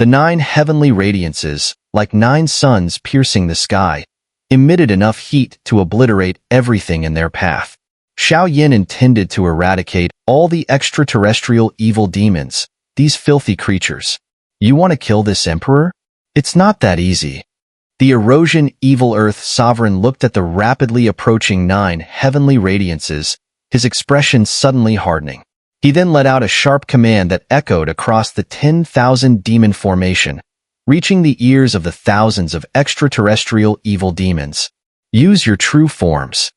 The 9 heavenly radiances, like 9 suns piercing the sky, emitted enough heat to obliterate everything in their path. Xiao Yan intended to eradicate all the extraterrestrial evil demons, these filthy creatures. You want to kill this emperor? It's not that easy. The Erosion Evil Earth Sovereign looked at the rapidly approaching 9 heavenly radiances, his expression suddenly hardening. He then let out a sharp command that echoed across the 10,000 demon formation, reaching the ears of the thousands of extraterrestrial evil demons. Use your true forms.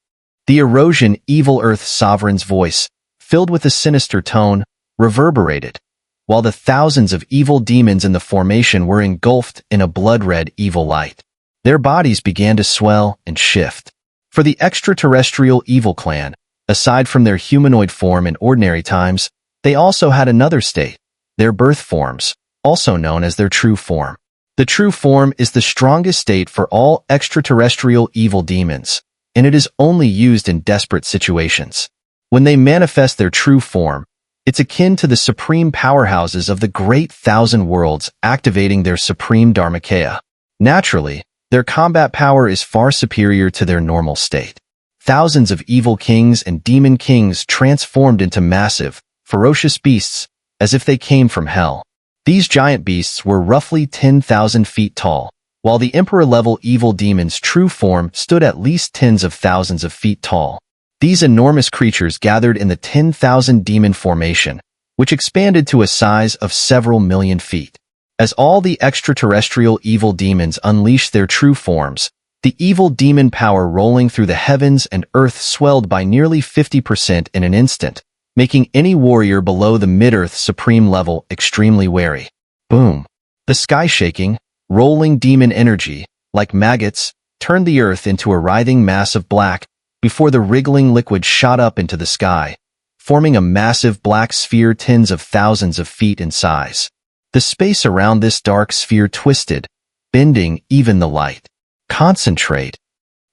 The Erosion Evil Earth Sovereign's voice, filled with a sinister tone, reverberated, while the thousands of evil demons in the formation were engulfed in a blood-red evil light. Their bodies began to swell and shift. For the extraterrestrial evil clan, aside from their humanoid form in ordinary times, they also had another state, their birth forms, also known as their true form. The true form is the strongest state for all extraterrestrial evil demons, and it is only used in desperate situations. When they manifest their true form, it's akin to the supreme powerhouses of the great thousand worlds activating their supreme Dharmakaya. Naturally, their combat power is far superior to their normal state. Thousands of evil kings and demon kings transformed into massive, ferocious beasts, as if they came from hell. These giant beasts were roughly 10,000 feet tall, while the emperor-level evil demon's true form stood at least tens of thousands of feet tall. These enormous creatures gathered in the 10,000 demon formation, which expanded to a size of several million feet. As all the extraterrestrial evil demons unleashed their true forms, the evil demon power rolling through the heavens and earth swelled by nearly 50% in an instant, making any warrior below the mid-earth supreme level extremely wary. Boom! The sky-shaking, rolling demon energy, like maggots, turned the earth into a writhing mass of black before the wriggling liquid shot up into the sky, forming a massive black sphere tens of thousands of feet in size. The space around this dark sphere twisted, bending even the light. Concentrate.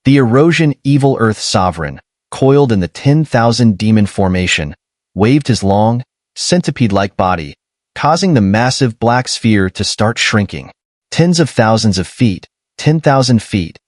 The Erosion Evil Earth Sovereign, coiled in the 10,000 demon formation, waved his long, centipede-like body, causing the massive black sphere to start shrinking. Tens of thousands of feet, 10,000 feet,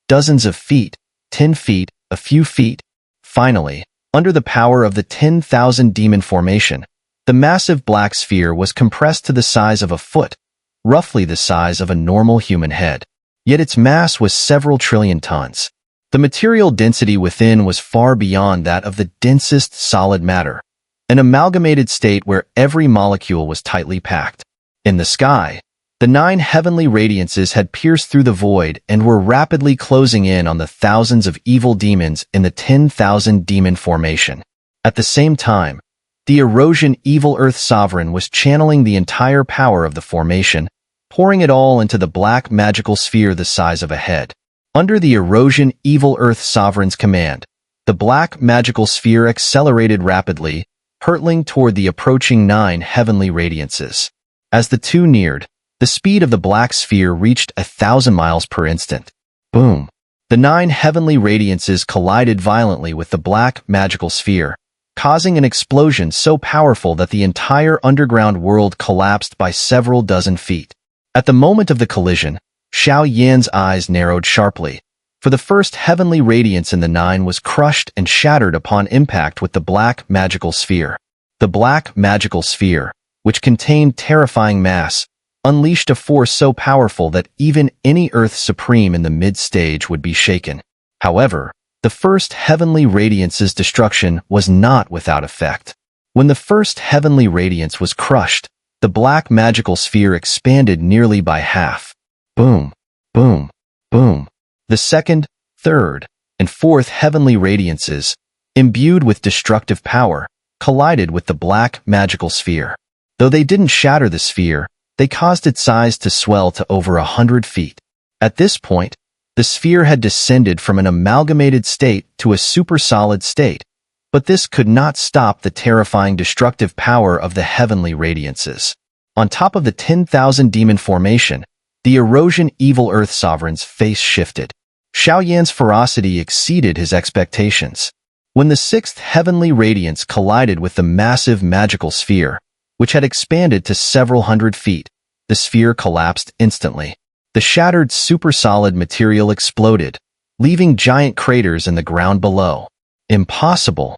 dozens of feet, 10 feet, a few feet. Finally, under the power of the 10,000 demon formation, the massive black sphere was compressed to the size of a foot, roughly the size of a normal human head. Yet its mass was several trillion tons. The material density within was far beyond that of the densest solid matter, an amalgamated state where every molecule was tightly packed. In the sky, the 9 heavenly radiances had pierced through the void and were rapidly closing in on the thousands of evil demons in the 10,000 demon formation. At the same time, the Erosion Evil Earth Sovereign was channeling the entire power of the formation, pouring it all into the black magical sphere the size of a head. Under the Erosion Evil Earth Sovereign's command, the black magical sphere accelerated rapidly, hurtling toward the approaching 9 heavenly radiances. As the two neared, the speed of the black sphere reached 1,000 miles per instant. Boom! The 9 heavenly radiances collided violently with the black magical sphere, causing an explosion so powerful that the entire underground world collapsed by several dozen feet. At the moment of the collision, Xiao Yan's eyes narrowed sharply, for the first heavenly radiance in the 9 was crushed and shattered upon impact with the black magical sphere. The black magical sphere, which contained terrifying mass, unleashed a force so powerful that even any Earth Supreme in the mid-stage would be shaken. However, the first heavenly radiance's destruction was not without effect. When the first heavenly radiance was crushed, the black magical sphere expanded nearly by half. Boom, boom, boom. The second, third, and fourth heavenly radiances, imbued with destructive power, collided with the black magical sphere. Though they didn't shatter the sphere, they caused its size to swell to over 100 feet. At this point, the sphere had descended from an amalgamated state to a supersolid state, but this could not stop the terrifying destructive power of the heavenly radiances. On top of the 10,000 demon formation, the Erosion Evil Earth Sovereign's face shifted. Xiao Yan's ferocity exceeded his expectations. When the sixth heavenly radiance collided with the massive magical sphere, which had expanded to several hundred feet, the sphere collapsed instantly. The shattered super-solid material exploded, leaving giant craters in the ground below. Impossible.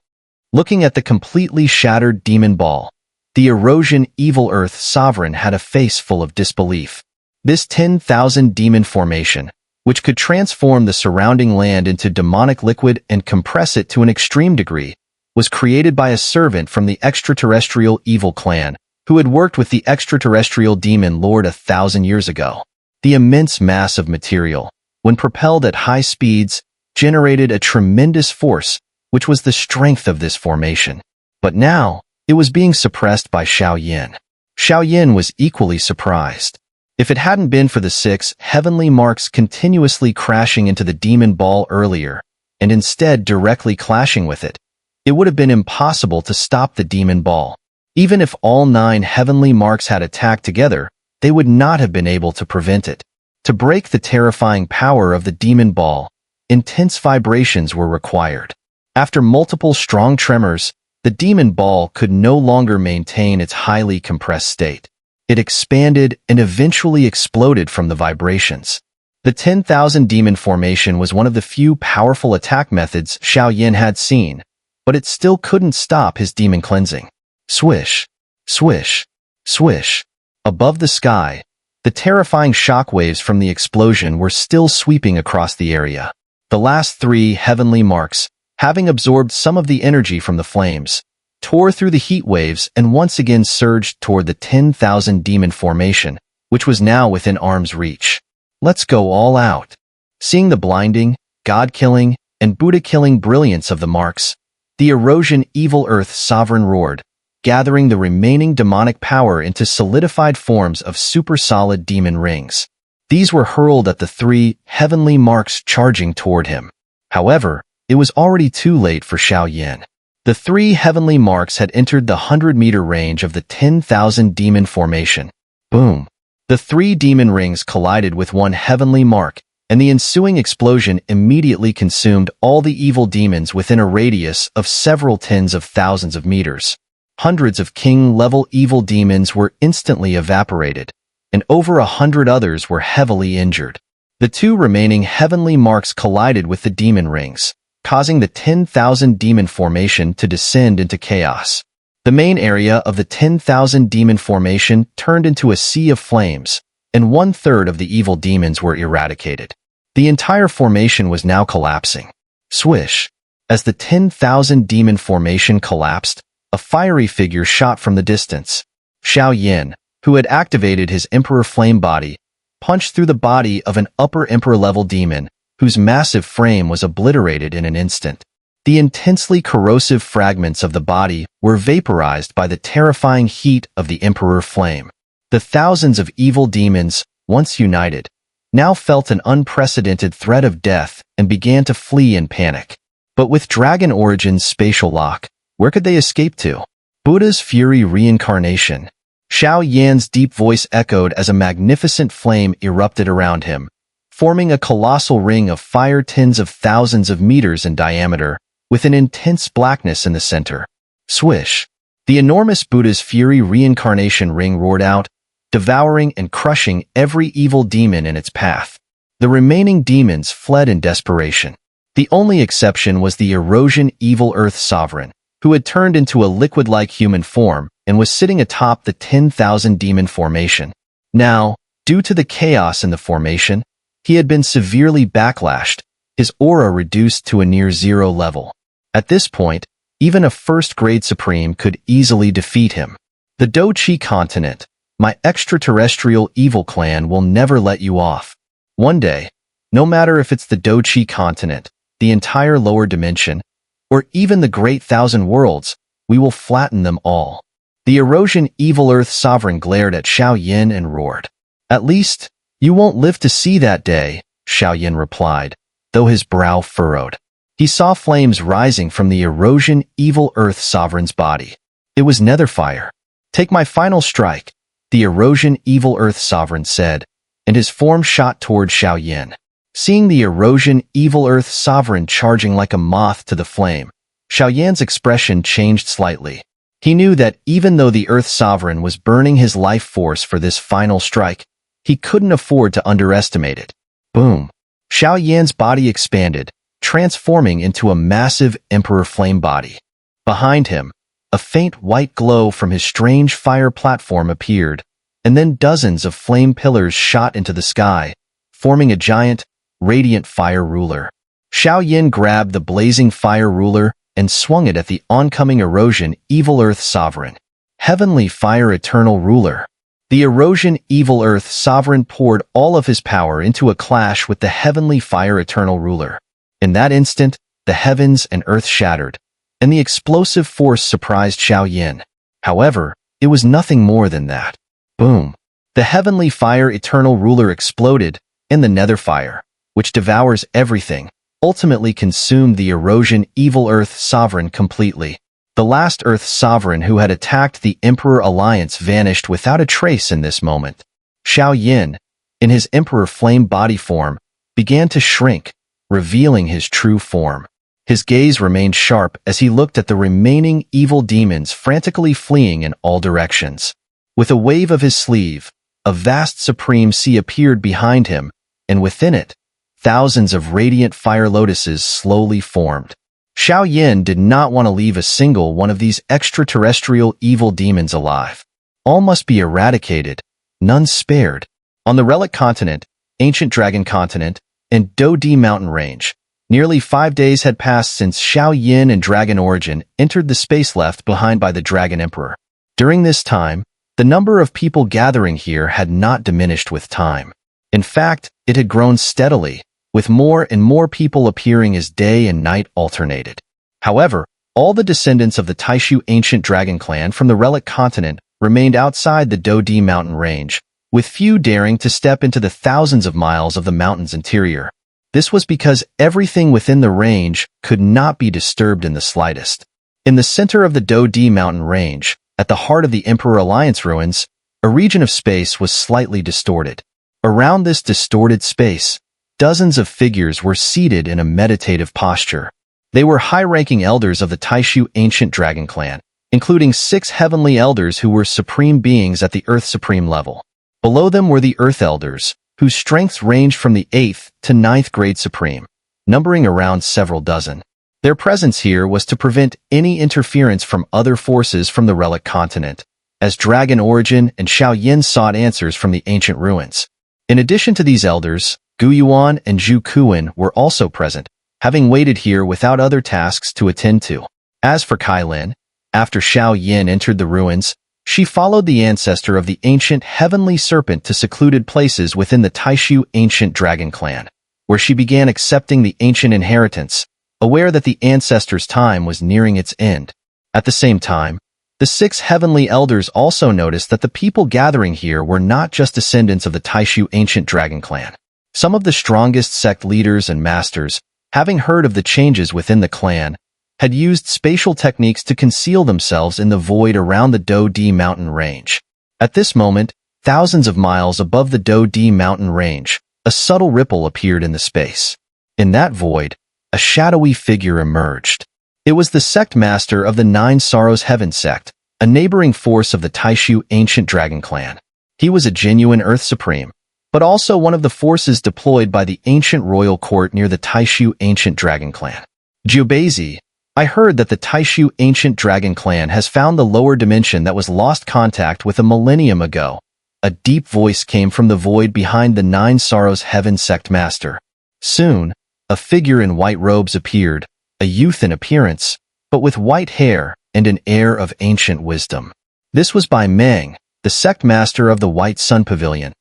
Looking at the completely shattered demon ball, the erosion evil earth sovereign had a face full of disbelief. This 10,000 demon formation, which could transform the surrounding land into demonic liquid and compress it to an extreme degree, was created by a servant from the extraterrestrial evil clan, who had worked with the extraterrestrial demon lord 1,000 years ago. The immense mass of material, when propelled at high speeds, generated a tremendous force, which was the strength of this formation. But now, it was being suppressed by Xiao Yan. Xiao Yan was equally surprised. If it hadn't been for the 6 heavenly marks continuously crashing into the demon ball earlier, and instead directly clashing with it, it would have been impossible to stop the demon ball. Even if all 9 heavenly marks had attacked together, they would not have been able to prevent it. To break the terrifying power of the demon ball, intense vibrations were required. After multiple strong tremors, the demon ball could no longer maintain its highly compressed state. It expanded and eventually exploded from the vibrations. The 10,000 demon formation was one of the few powerful attack methods Xiao Yan had seen, but it still couldn't stop his demon cleansing. Swish, swish, swish. Above the sky, the terrifying shockwaves from the explosion were still sweeping across the area. The last 3 heavenly marks, having absorbed some of the energy from the flames, tore through the heat waves and once again surged toward the 10,000 demon formation, which was now within arm's reach. Let's go all out. Seeing the blinding, God-killing, and Buddha-killing brilliance of the marks, the erosion evil earth sovereign roared, gathering the remaining demonic power into solidified forms of super-solid demon rings. These were hurled at the 3 heavenly marks charging toward him. However, it was already too late for Xiao Yan. The 3 heavenly marks had entered the 100-meter range of the 10,000 demon formation. Boom! The 3 demon rings collided with one heavenly mark, and the ensuing explosion immediately consumed all the evil demons within a radius of several tens of thousands of meters. Hundreds of king-level evil demons were instantly evaporated, and over 100 others were heavily injured. The 2 remaining heavenly marks collided with the demon rings, causing the 10,000 demon formation to descend into chaos. The main area of the 10,000 demon formation turned into a sea of flames, and 1/3 of the evil demons were eradicated. The entire formation was now collapsing. Swish! As the 10,000 demon formation collapsed, a fiery figure shot from the distance. Xiao Yan, who had activated his Emperor Flame body, punched through the body of an upper Emperor-level demon, whose massive frame was obliterated in an instant. The intensely corrosive fragments of the body were vaporized by the terrifying heat of the Emperor Flame. The thousands of evil demons, once united, now felt an unprecedented threat of death and began to flee in panic. But with Dragon Origin's spatial lock, where could they escape to? Buddha's fury reincarnation. Xiao Yan's deep voice echoed as a magnificent flame erupted around him, forming a colossal ring of fire tens of thousands of meters in diameter, with an intense blackness in the center. Swish! The enormous Buddha's fury reincarnation ring roared out, devouring and crushing every evil demon in its path. The remaining demons fled in desperation. The only exception was the erosion evil earth sovereign, who had turned into a liquid-like human form and was sitting atop the 10,000 demon formation. Now, due to the chaos in the formation, he had been severely backlashed, his aura reduced to a near-zero level. At this point, even a first-grade supreme could easily defeat him. The Do-Chi continent, my extraterrestrial evil clan will never let you off. One day, no matter if it's the Do-Chi continent, the entire lower dimension, or even the Great Thousand Worlds, we will flatten them all. The erosion evil earth sovereign glared at Xiao Yan and roared. At least, you won't live to see that day, Xiao Yan replied, though his brow furrowed. He saw flames rising from the erosion evil earth sovereign's body. It was Netherfire. Take my final strike, the erosion evil earth sovereign said, and his form shot toward Xiao Yan. Seeing the erosion evil earth sovereign charging like a moth to the flame, Xiao Yan's expression changed slightly. He knew that even though the Earth Sovereign was burning his life force for this final strike, he couldn't afford to underestimate it. Boom! Xiao Yan's body expanded, transforming into a massive Emperor Flame body. Behind him, a faint white glow from his strange fire platform appeared, and then dozens of flame pillars shot into the sky, forming a giant, radiant fire ruler. Xiao Yan grabbed the blazing fire ruler and swung it at the oncoming Erosion Evil Earth Sovereign. Heavenly Fire Eternal Ruler. The Erosion Evil Earth Sovereign poured all of his power into a clash with the Heavenly Fire Eternal Ruler. In that instant, the heavens and earth shattered, and the explosive force surprised Xiao Yan. However, it was nothing more than that. Boom! The Heavenly Fire Eternal Ruler exploded, and the Nether Fire, which devours everything, ultimately consumed the Erosion Evil Earth Sovereign completely. The last Earth Sovereign who had attacked the Emperor Alliance vanished without a trace in this moment. Xiao Yan, in his Emperor Flame body form, began to shrink, revealing his true form. His gaze remained sharp as he looked at the remaining evil demons frantically fleeing in all directions. With a wave of his sleeve, a vast supreme sea appeared behind him, and within it, thousands of radiant fire lotuses slowly formed. Xiao Yan did not want to leave a single one of these extraterrestrial evil demons alive. All must be eradicated, none spared. On the Relic Continent, Ancient Dragon Continent, and Dodi Mountain Range, nearly 5 days had passed since Xiao Yan and Dragon Origin entered the space left behind by the Dragon Emperor. During this time, the number of people gathering here had not diminished with time. In fact, it had grown steadily, with more and more people appearing as day and night alternated. However, all the descendants of the Taishu Ancient Dragon Clan from the Relic Continent remained outside the Dodi Mountain Range, with few daring to step into the thousands of miles of the mountain's interior. This was because everything within the range could not be disturbed in the slightest. In the center of the Dodi Mountain Range, at the heart of the Emperor Alliance ruins, a region of space was slightly distorted. Around this distorted space, dozens of figures were seated in a meditative posture. They were high-ranking elders of the Taishu Ancient Dragon Clan, including 6 heavenly elders who were supreme beings at the Earth Supreme level. Below them were the Earth Elders, whose strengths ranged from the 8th to 9th grade Supreme, numbering around several dozen. Their presence here was to prevent any interference from other forces from the Relic Continent, as Dragon Origin and Xiao Yan sought answers from the ancient ruins. In addition to these elders, Gu Yuan and Zhu Kuan were also present, having waited here without other tasks to attend to. As for Kai Lin, after Xiao Yan entered the ruins, she followed the ancestor of the ancient heavenly serpent to secluded places within the Taishu Ancient Dragon Clan, where she began accepting the ancient inheritance, aware that the ancestor's time was nearing its end. At the same time, the 6 heavenly elders also noticed that the people gathering here were not just descendants of the Taishu Ancient Dragon Clan. Some of the strongest sect leaders and masters, having heard of the changes within the clan, had used spatial techniques to conceal themselves in the void around the Dodi Mountain Range. At this moment, thousands of miles above the Dodi Mountain Range, a subtle ripple appeared in the space. In that void, a shadowy figure emerged. It was the sect master of the 9 Sorrows Heaven sect, a neighboring force of the Taishu Ancient Dragon Clan. He was a genuine Earth Supreme, but also one of the forces deployed by the ancient royal court near the Taishu Ancient Dragon Clan. Jiubazi, I heard that the Taishu Ancient Dragon Clan has found the lower dimension that was lost contact with a millennium ago. A deep voice came from the void behind the 9 Sorrows Heaven sect master. Soon, a figure in white robes appeared, a youth in appearance, but with white hair and an air of ancient wisdom. This was Bai Meng, the sect master of the White Sun Pavilion,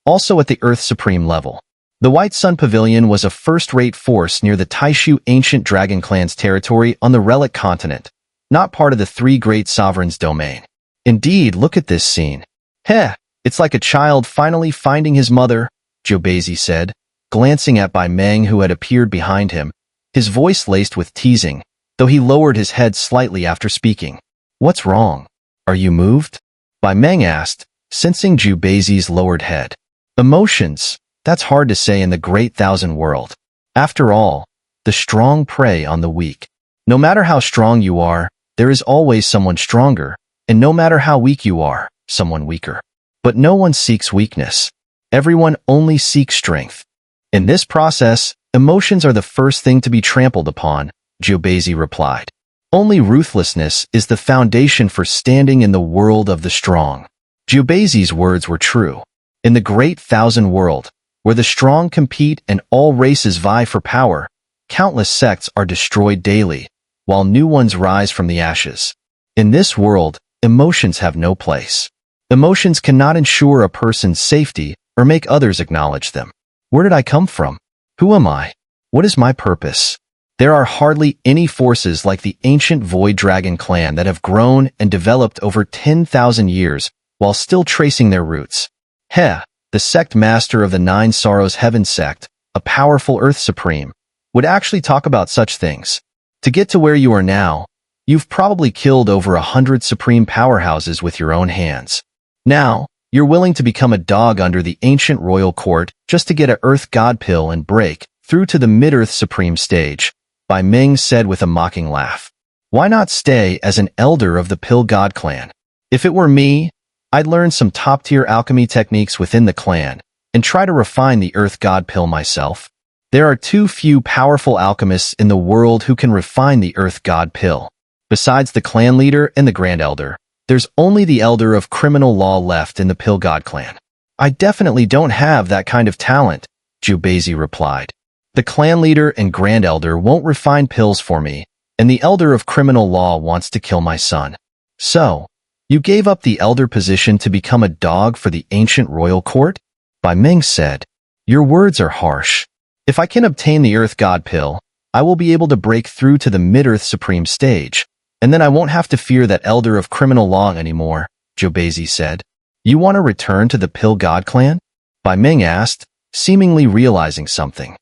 also at the Earth Supreme level. The White Sun Pavilion was a first-rate force near the Taishu Ancient Dragon Clan's territory on the Relic Continent, not part of the 3 Great Sovereigns' domain. Indeed, look at this scene. Heh, it's like a child finally finding his mother, Jiubazi said, glancing at Bai Meng who had appeared behind him, his voice laced with teasing, though he lowered his head slightly after speaking. What's wrong? Are you moved? Bai Meng asked, sensing Jiubazi's lowered head. Emotions, that's hard to say in the Great Thousand World. After all, the strong prey on the weak. No matter how strong you are, there is always someone stronger, and no matter how weak you are, someone weaker. But no one seeks weakness. Everyone only seeks strength. In this process, emotions are the first thing to be trampled upon, Xiao replied. Only ruthlessness is the foundation for standing in the world of the strong. Xiao's words were true. In the great thousand world, where the strong compete and all races vie for power, countless sects are destroyed daily, while new ones rise from the ashes. In this world, emotions have no place. Emotions cannot ensure a person's safety or make others acknowledge them. Where did I come from? Who am I? What is my purpose? There are hardly any forces like the ancient Void Dragon clan that have grown and developed over 10,000 years while still tracing their roots. The sect master of the Nine Sorrows Heaven sect, a powerful Earth Supreme, would actually talk about such things. To get to where you are now, you've probably killed over 100 supreme powerhouses with your own hands. Now, you're willing to become a dog under the ancient royal court just to get a Earth God pill and break through to the Mid-Earth Supreme stage, Bai Ming said with a mocking laugh. Why not stay as an elder of the Pill God clan? If it were me, I'd learn some top-tier alchemy techniques within the clan and try to refine the Earth God pill myself. There are too few powerful alchemists in the world who can refine the Earth God pill. Besides the clan leader and the Grand Elder, there's only the Elder of Criminal Law left in the Pill God clan. I definitely don't have that kind of talent, Xiao replied. The clan leader and Grand Elder won't refine pills for me, and the Elder of Criminal Law wants to kill my son. So, you gave up the elder position to become a dog for the ancient royal court? Bai Ming said. Your words are harsh. If I can obtain the Earth God pill, I will be able to break through to the Mid-Earth Supreme stage, and then I won't have to fear that Elder of Criminal Law anymore, Xiao said. You want to return to the Pill God clan? Bai Ming asked, seemingly realizing something.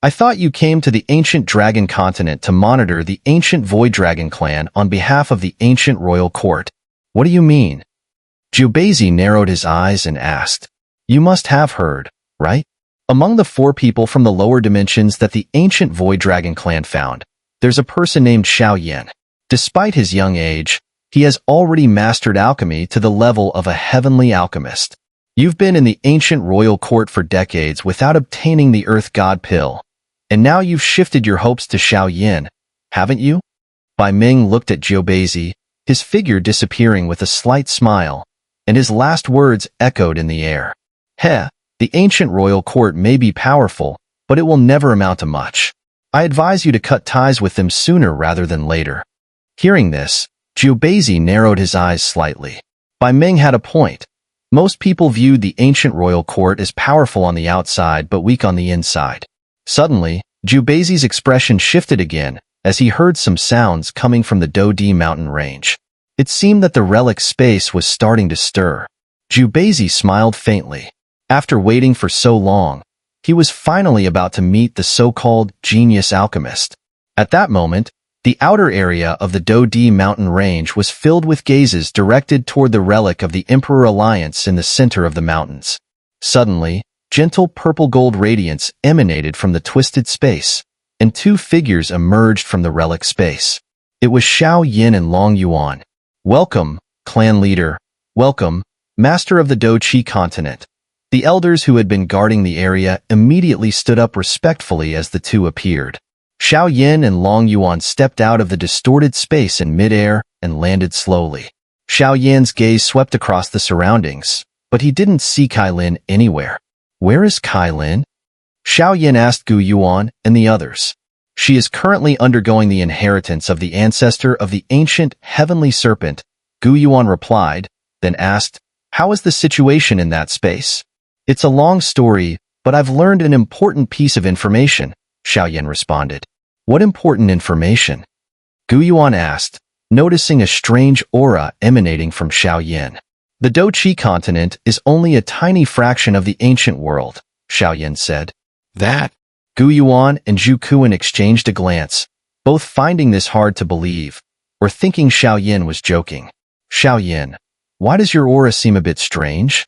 I thought you came to the ancient dragon continent to monitor the ancient Void Dragon clan on behalf of the ancient royal court. What do you mean? Xiao narrowed his eyes and asked. You must have heard, right? Among the 4 people from the lower dimensions that the ancient Void Dragon clan found, there's a person named Xiao Yan. Despite his young age, he has already mastered alchemy to the level of a heavenly alchemist. You've been in the ancient royal court for decades without obtaining the Earth God pill, and now you've shifted your hopes to Xiao Yan, haven't you? Bai Ming looked at Xiao, his figure disappearing with a slight smile, and his last words echoed in the air. The ancient royal court may be powerful, but it will never amount to much. I advise you to cut ties with them sooner rather than later. Hearing this, Xiao narrowed his eyes slightly. Bai Ming had a point. Most people viewed the ancient royal court as powerful on the outside but weak on the inside. Suddenly, Xiao's expression shifted again as he heard some sounds coming from the Dodi mountain range. It seemed that the relic space was starting to stir. Xiao smiled faintly. After waiting for so long, he was finally about to meet the so-called genius alchemist. At that moment, the outer area of the Dodi mountain range was filled with gazes directed toward the relic of the Emperor Alliance in the center of the mountains. Suddenly, gentle purple-gold radiance emanated from the twisted space, and 2 figures emerged from the relic space. It was Xiao Yan and Long Yuan. Welcome, clan leader. Welcome, master of the Doqi continent. The elders who had been guarding the area immediately stood up respectfully as the 2 appeared. Xiao Yan and Long Yuan stepped out of the distorted space in midair and landed slowly. Xiao Yan's gaze swept across the surroundings, but he didn't see Kailin anywhere. Where is Kailin? Xiao Yan asked Gu Yuan and the others. She is currently undergoing the inheritance of the ancestor of the ancient heavenly serpent, Gu Yuan replied, then asked, how is the situation in that space? It's a long story, but I've learned an important piece of information, Xiao Yan responded. What important information? Gu Yuan asked, noticing a strange aura emanating from Xiao Yan. The Doqi continent is only a tiny fraction of the ancient world, Xiao Yan said. That? Gu Yuan and Zhu Kuan exchanged a glance, both finding this hard to believe, or thinking Xiao Yan was joking. Xiao Yan, why does your aura seem a bit strange?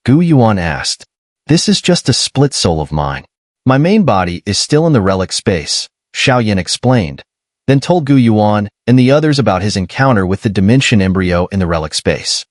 Gu Yuan asked. This is just a split soul of mine. My main body is still in the relic space, Xiao Yan explained. then told Gu Yuan and the others about his encounter with the dimension embryo in the relic space.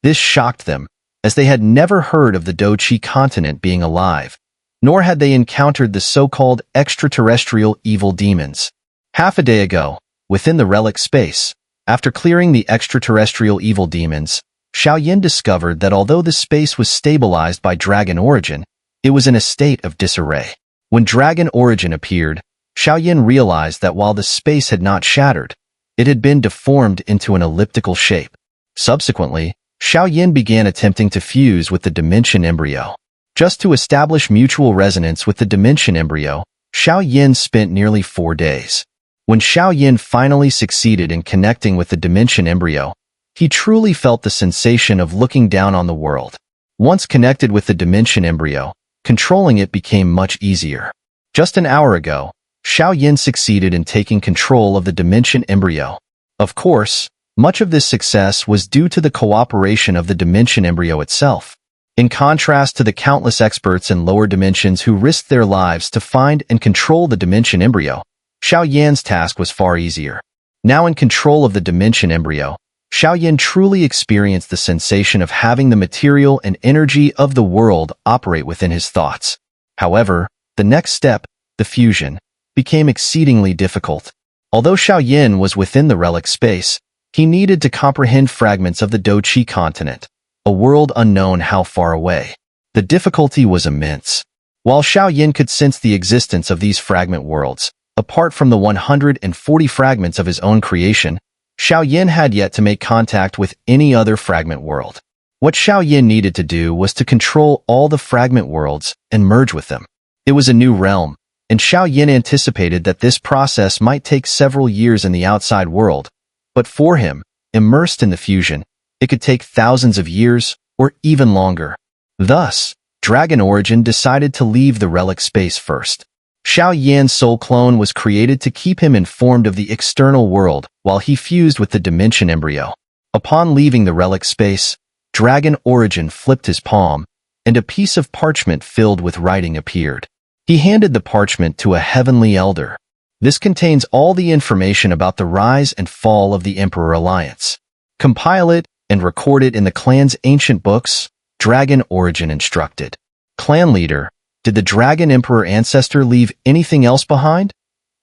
This shocked them, as they had never heard of the Doqi continent being alive, nor had they encountered the so-called extraterrestrial evil demons. Half a day ago, within the relic space, after clearing the extraterrestrial evil demons, Xiao Yan discovered that although the space was stabilized by dragon origin, it was in a state of disarray. When dragon origin appeared, Xiao Yan realized that while the space had not shattered, it had been deformed into an elliptical shape. Subsequently, Xiao Yan began attempting to fuse with the dimension embryo. Just to establish mutual resonance with the dimension embryo, Xiao Yan spent nearly 4 days. When Xiao Yan finally succeeded in connecting with the dimension embryo, he truly felt the sensation of looking down on the world. Once connected with the dimension embryo, controlling it became much easier. Just an hour ago, Xiao Yan succeeded in taking control of the dimension embryo. Of course, much of this success was due to the cooperation of the dimension embryo itself. In contrast to the countless experts in lower dimensions who risked their lives to find and control the dimension embryo, Xiao Yan's task was far easier. Now in control of the dimension embryo, Xiao Yan truly experienced the sensation of having the material and energy of the world operate within his thoughts. However, the next step, the fusion, became exceedingly difficult. Although Xiao Yan was within the relic space, he needed to comprehend fragments of the Doqi continent, a world unknown how far away. The difficulty was immense. While Xiao Yan could sense the existence of these fragment worlds, apart from the 140 fragments of his own creation, Xiao Yan had yet to make contact with any other fragment world. What Xiao Yan needed to do was to control all the fragment worlds and merge with them. It was a new realm, and Xiao Yan anticipated that this process might take several years in the outside world, but for him, immersed in the fusion, it could take thousands of years or even longer. Thus, Dragon Origin decided to leave the relic space first. Xiao Yan's soul clone was created to keep him informed of the external world while he fused with the dimension embryo. Upon leaving the relic space, Dragon Origin flipped his palm, and a piece of parchment filled with writing appeared. He handed the parchment to a heavenly elder. This contains all the information about the rise and fall of the Emperor Alliance. Compile it and record it in the clan's ancient books, Dragon Origin instructed. Clan leader, did the Dragon Emperor ancestor leave anything else behind?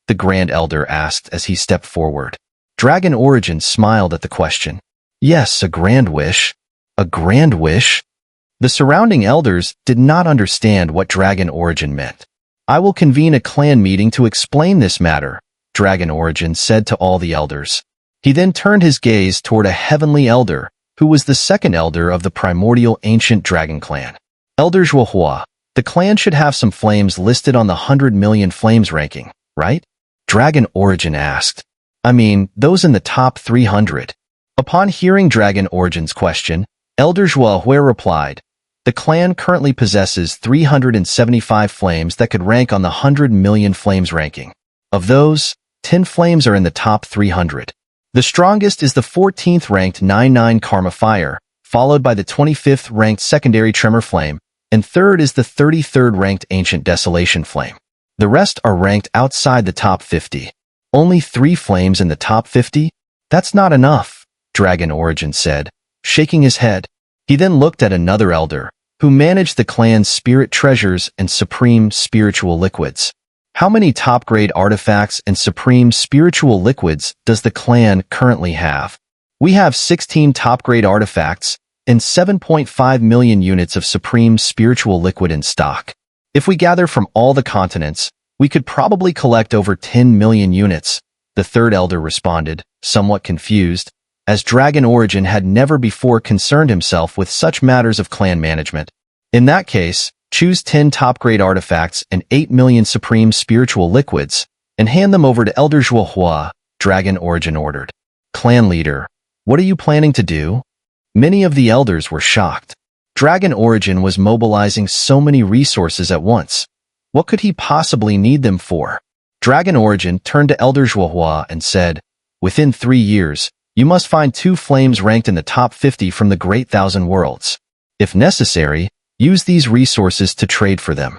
The Grand Elder asked as he stepped forward. Dragon Origin smiled at the question. Yes, a grand wish. A grand wish? The surrounding elders did not understand what Dragon Origin meant. I will convene a clan meeting to explain this matter, Dragon Origin said to all the elders. He then turned his gaze toward a heavenly elder, who was the second elder of the primordial ancient dragon clan. Elder Zhuohua, the clan should have some flames listed on the 100 million flames ranking, right? Dragon Origin asked. I mean, those in the top 300. Upon hearing Dragon Origin's question, Elder Zhuohua replied, the clan currently possesses 375 flames that could rank on the 100 million flames ranking. Of those, 10 flames are in the top 300. The strongest is the 14th ranked 99 Karma Fire, followed by the 25th ranked Secondary Tremor Flame, and third is the 33rd ranked Ancient Desolation Flame. The rest are ranked outside the top 50. Only 3 flames in the top 50? That's not enough, Dragon Origin said, shaking his head. He then looked at another elder, who managed the clan's spirit treasures and supreme spiritual liquids. How many top-grade artifacts and supreme spiritual liquids does the clan currently have? We have 16 top-grade artifacts and 7.5 million units of supreme spiritual liquid in stock. If we gather from all the continents, we could probably collect over 10 million units, the third elder responded, somewhat confused, as Dragon Origin had never before concerned himself with such matters of clan management. In that case, choose 10 top-grade artifacts and 8 million supreme spiritual liquids, and hand them over to Elder Zhuohua, Dragon Origin ordered. Clan leader, what are you planning to do? Many of the elders were shocked. Dragon Origin was mobilizing so many resources at once. What could he possibly need them for? Dragon Origin turned to Elder Zhuohua and said, within 3 years, you must find 2 flames ranked in the top 50 from the Great Thousand Worlds. If necessary, use these resources to trade for them.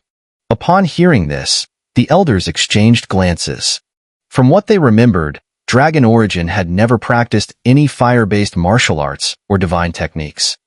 Upon hearing this, the elders exchanged glances. From what they remembered, Dragon Origin had never practiced any fire-based martial arts or divine techniques.